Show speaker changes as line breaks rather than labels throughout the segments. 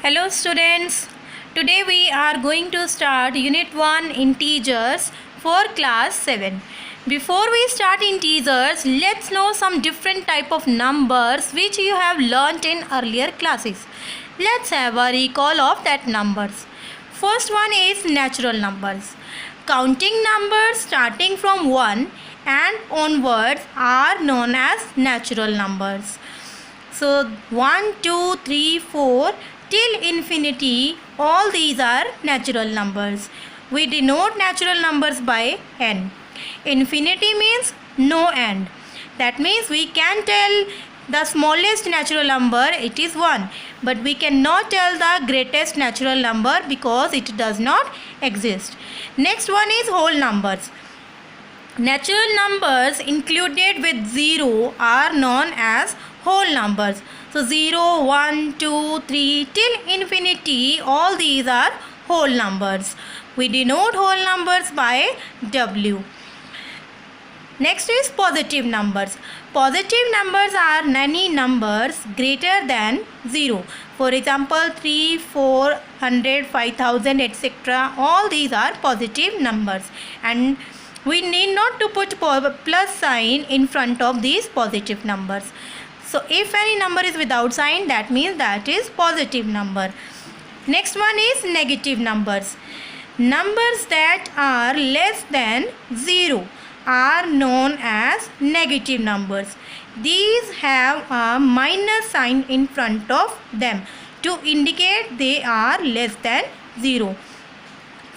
Hello students, today we are going to start Unit 1 Integers for class 7. Before we start integers, let's know some different type of numbers which you have learnt in earlier classes. Let's have a recall of that numbers. First one is natural numbers. Counting numbers starting from 1 and onwards are known as natural numbers. So 1, 2, 3, 4 till infinity, all these are natural numbers. We denote natural numbers by n. Infinity means no end. That means we can tell the smallest natural number, it is 1. But we cannot tell the greatest natural number because it does not exist. Next one is whole numbers. Natural numbers included with 0 are known as whole numbers. So 0, 1, 2, 3 till infinity, all these are whole numbers. We denote whole numbers by W. Next is positive numbers. Positive numbers are any numbers greater than 0. For example, 3, 400, 5000, etc. All these are positive numbers. And we need not to put plus sign in front of these positive numbers. So if any number is without sign, that means that is positive number. Next one is negative numbers. Numbers that are less than 0 are known as negative numbers. These have a minus sign in front of them to indicate they are less than 0.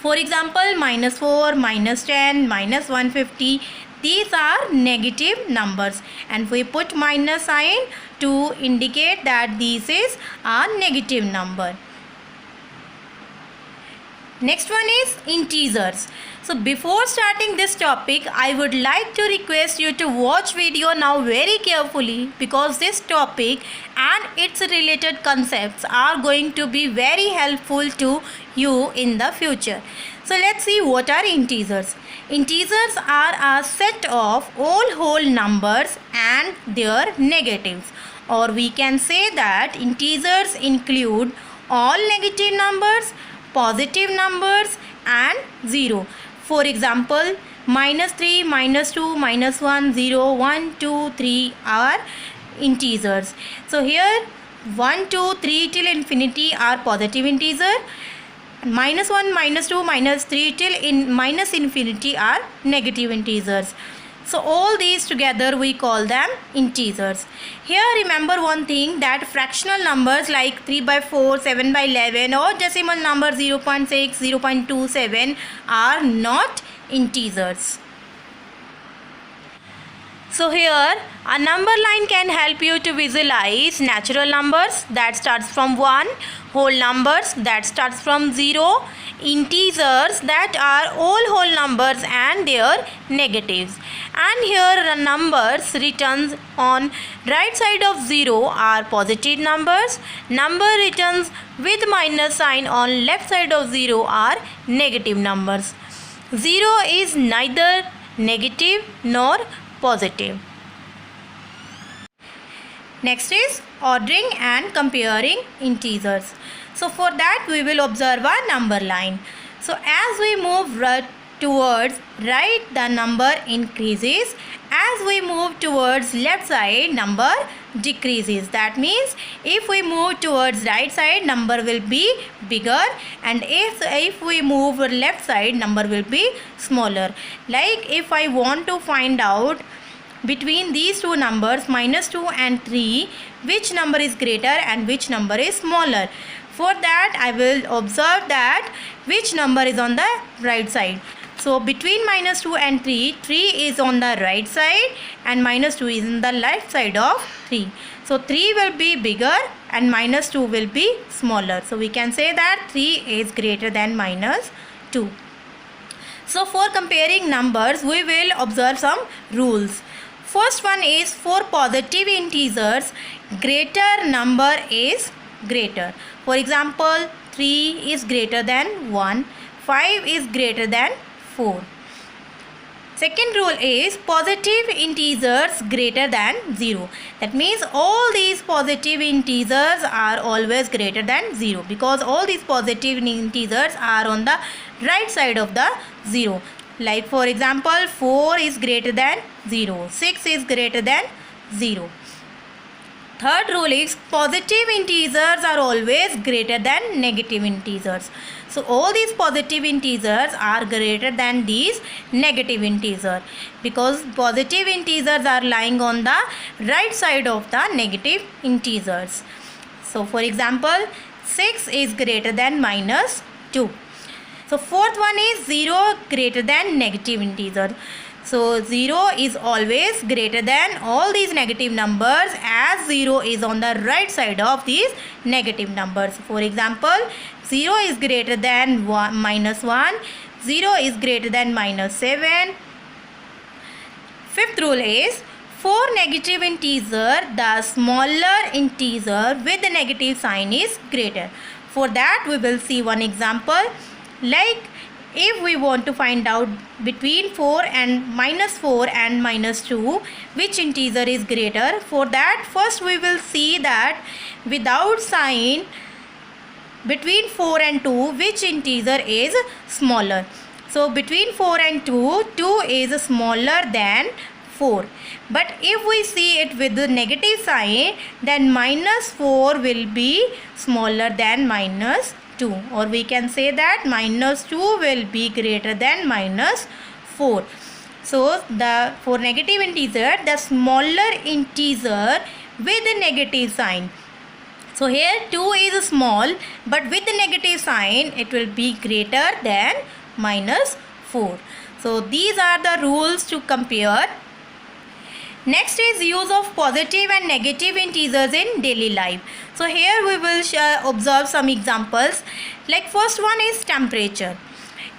For example, -4, -10, -150. These are negative numbers and we put minus sign to indicate that this is a negative number. Next one is integers. So before starting this topic, I would like to request you to watch video now very carefully because this topic and its related concepts are going to be very helpful to you in the future. So let's see what are integers. Integers are a set of all whole numbers and their negatives, or we can say that integers include all negative numbers, positive numbers and 0. For example, -3, -2, -1, 0, 1, 2, 3 are integers. So here 1, 2, 3 till infinity are positive integer. -1, -2, -3 till minus infinity are negative integers. So all these together we call them integers. Here remember one thing, that fractional numbers like 3/4, 7/11 or decimal number 0.6, 0.27 are not integers. So here a number line can help you to visualize natural numbers that starts from 1, whole numbers that starts from 0, integers that are all whole numbers and their negatives. And here the numbers written on right side of 0 are positive numbers. Number written with minus sign on left side of 0 are negative numbers. 0 is neither negative nor positive. Next is ordering and comparing integers. So for that we will observe a number line. So as we move towards right, the number increases. As we move towards left side, number decreases. That means if we move towards right side, number will be bigger, and if we move left side, number will be smaller. Like if I want to find out between these two numbers -2 and 3, which number is greater and which number is smaller. For that I will observe that which number is on the right side. So between -2 and 3, 3 is on the right side and -2 is on the left side of 3. So 3 will be bigger and -2 will be smaller. So we can say that 3 is greater than -2. So for comparing numbers, we will observe some rules. First one is, for positive integers, greater number is greater. For example, 3 is greater than 1, 5 is greater than 4. Second rule is positive integers greater than 0. That means all these positive integers are always greater than 0, because all these positive integers are on the right side of the 0. Like for example, 4 is greater than 0, 6 is greater than 0. Third rule is positive integers are always greater than negative integers. So all these positive integers are greater than these negative integers, because positive integers are lying on the right side of the negative integers. So for example, 6 is greater than minus 2. So fourth one is 0 greater than negative integer. So 0 is always greater than all these negative numbers, as 0 is on the right side of these negative numbers. For example, 0 is greater than minus 1, 0 is greater than minus 7. Fifth rule is for negative integer, the smaller integer with the negative sign is greater. For that we will see one example. Like if we want to find out between 4 and minus 2 which integer is greater, for that first we will see that without sign between 4 and 2 which integer is smaller. So between 4 and 2, 2 is smaller than 4. But if we see it with the negative sign, then minus 4 will be smaller than minus 2, or we can say that minus 2 will be greater than minus 4. So for negative integer, the smaller integer with the negative sign. So here 2 is small, but with the negative sign it will be greater than minus 4. So these are the rules to compare. Next is use of positive and negative integers in daily life. So here we will observe some examples. Like first one is temperature.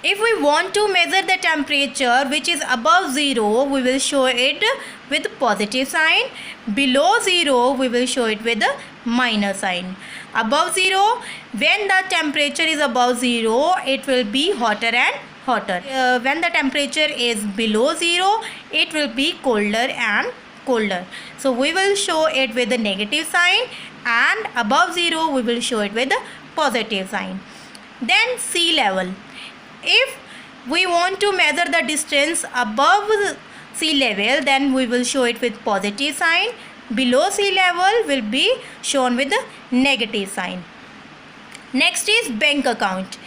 If we want to measure the temperature which is above 0, we will show it with positive sign. Below 0, we will show it with the minus sign. Above 0, when the temperature is above 0, it will be hotter and hotter. When the temperature is below 0, it will be colder and colder. So we will show it with the negative sign, and above 0 we will show it with the positive sign. Then sea level. If we want to measure the distance above sea level, then we will show it with positive sign. Below sea level will be shown with the negative sign. Next is bank account.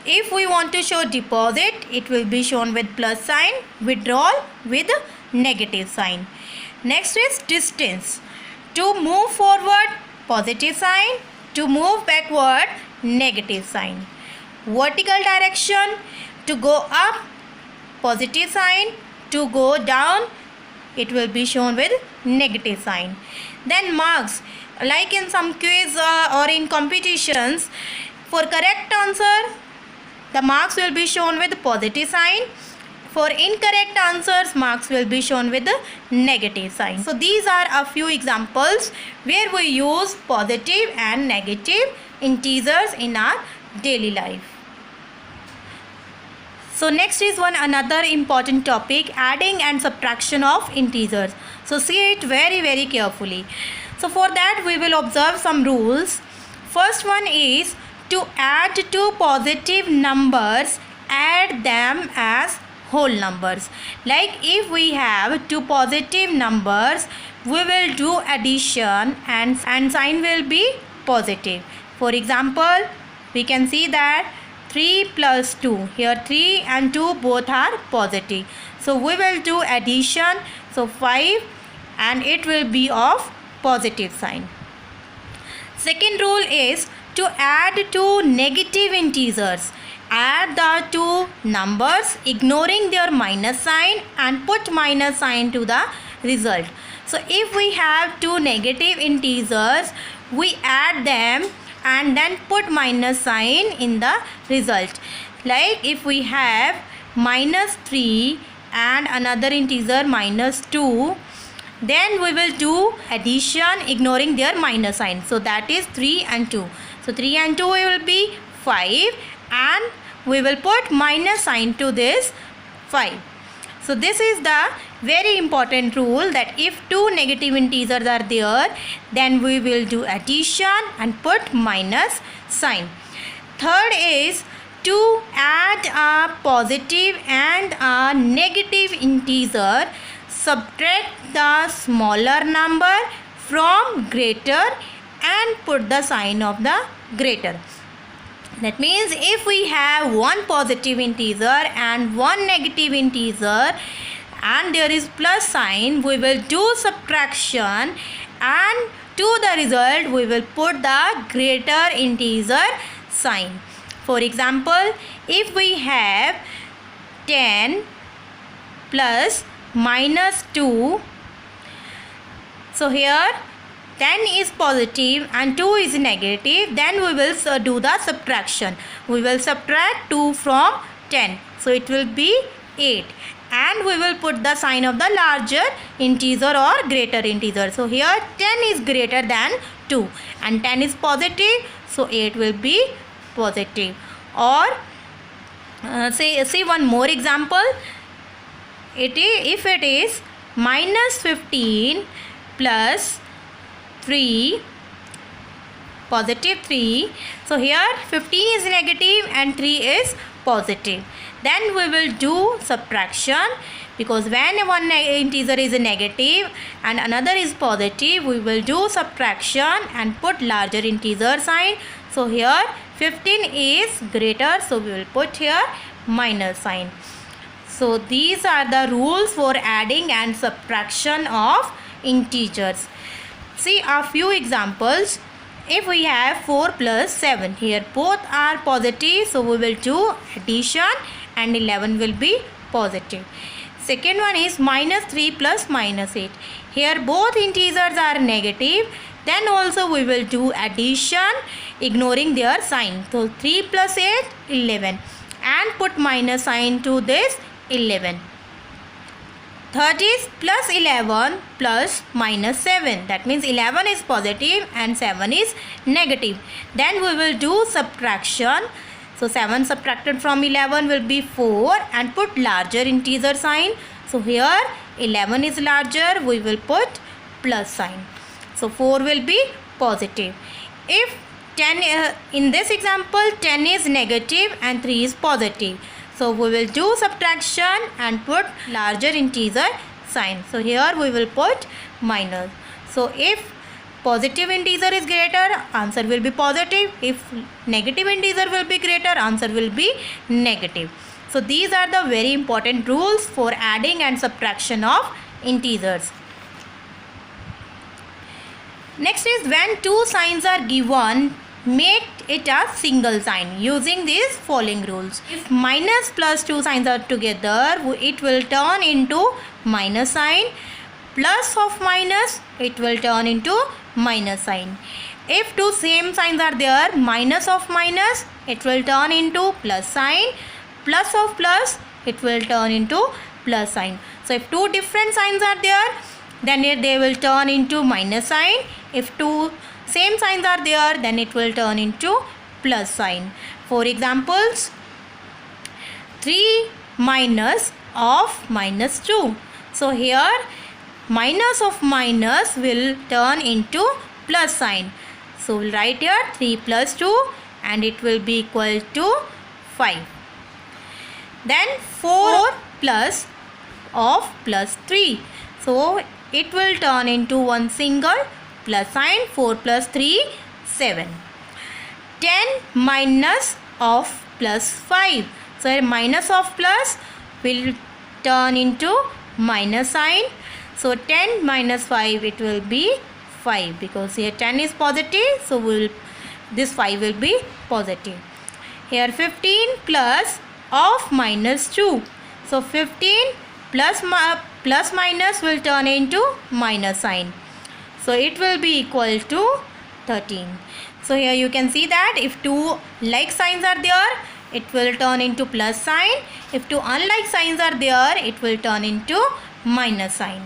If we want to show deposit, it will be shown with plus sign. Withdrawal with negative sign. Next is distance. To move forward, positive sign. To move backward, negative sign. Vertical direction. To go up, positive sign. To go down, it will be shown with negative sign. Then marks. Like in some quiz or in competitions, for correct answer, the marks will be shown with positive sign. For incorrect answers, marks will be shown with the negative sign. So these are a few examples where we use positive and negative integers in our daily life. So next is another important topic, adding and subtraction of integers. So see it very carefully. So for that we will observe some rules. First one is to add two positive numbers, add them as whole numbers. Like if we have two positive numbers, we will do addition and sign will be positive. For example, we can see that 3 plus 2. Here 3 and 2 both are positive. So we will do addition. So 5, and it will be of positive sign. Second rule is to add two negative integers. Add the two numbers ignoring their minus sign and put minus sign to the result. So if we have two negative integers, we add them and then put minus sign in the result. Like if we have minus 3 and another integer minus 2, then we will do addition ignoring their minus sign. So that is 3 and 2. So 3 and 2 will be 5, and we will put minus sign to this 5. So this is the very important rule, that if two negative integers are there, then we will do addition and put minus sign. Third is to add a positive and a negative integer, subtract the smaller number from greater and put the sign of the greater. That means if we have one positive integer and one negative integer and there is plus sign, we will do subtraction and to the result we will put the greater integer sign. For example, if we have 10 plus minus 2, so here 10 is positive and 2 is negative, then we will do the subtraction. We will subtract 2 from 10. So it will be 8. And we will put the sign of the larger integer or greater integer. So here 10 is greater than 2 and 10 is positive. So 8 will be positive. Or see one more example. If it is minus 15 plus 3, positive 3. So here 15 is negative and 3 is positive. Then we will do subtraction, because when one integer is negative and another is positive, we will do subtraction and put larger integer sign. So here 15 is greater, so we will put here minus sign. So these are the rules for adding and subtraction of integers. See a few examples. If we have 4 plus 7, here both are positive, so we will do addition and 11 will be positive. Second one is minus 3 plus minus 8. Here both integers are negative, then also we will do addition ignoring their sign. So 3 plus 8, 11, and put minus sign to this 11. Third is plus 11 plus minus 7. That means 11 is positive and 7 is negative. Then we will do subtraction. So 7 subtracted from 11 will be 4 and put larger integer sign. So here 11 is larger, we will put plus sign. So 4 will be positive. If 10, in this example 10 is negative and 3 is positive. So we will do subtraction and put larger integer sign. So here we will put minus. So if positive integer is greater, answer will be positive. If negative integer will be greater, answer will be negative. So these are the very important rules for adding and subtraction of integers. Next is when two signs are given, make it a single sign using these following rules. If minus plus two signs are together, it will turn into minus sign. Plus of minus, it will turn into minus sign. If two same signs are there, minus of minus, it will turn into plus sign. Plus of plus, it will turn into plus sign. So if two different signs are there, then they will turn into minus sign. If two same signs are there, then it will turn into plus sign. For examples, 3 minus of minus 2. So here minus of minus will turn into plus sign. So we'll write here 3 plus 2 and it will be equal to 5. Then 4 plus of plus 3. So it will turn into one single plus sign. 4 plus 3, 7. 10 minus of plus 5. So here minus of plus will turn into minus sign. So 10 minus 5, it will be 5, because here 10 is positive, so this 5 will be positive. Here 15 plus of minus 2. So 15 plus minus will turn into minus sign. So it will be equal to 13. So here you can see that if two like signs are there, it will turn into plus sign. If two unlike signs are there, it will turn into minus sign.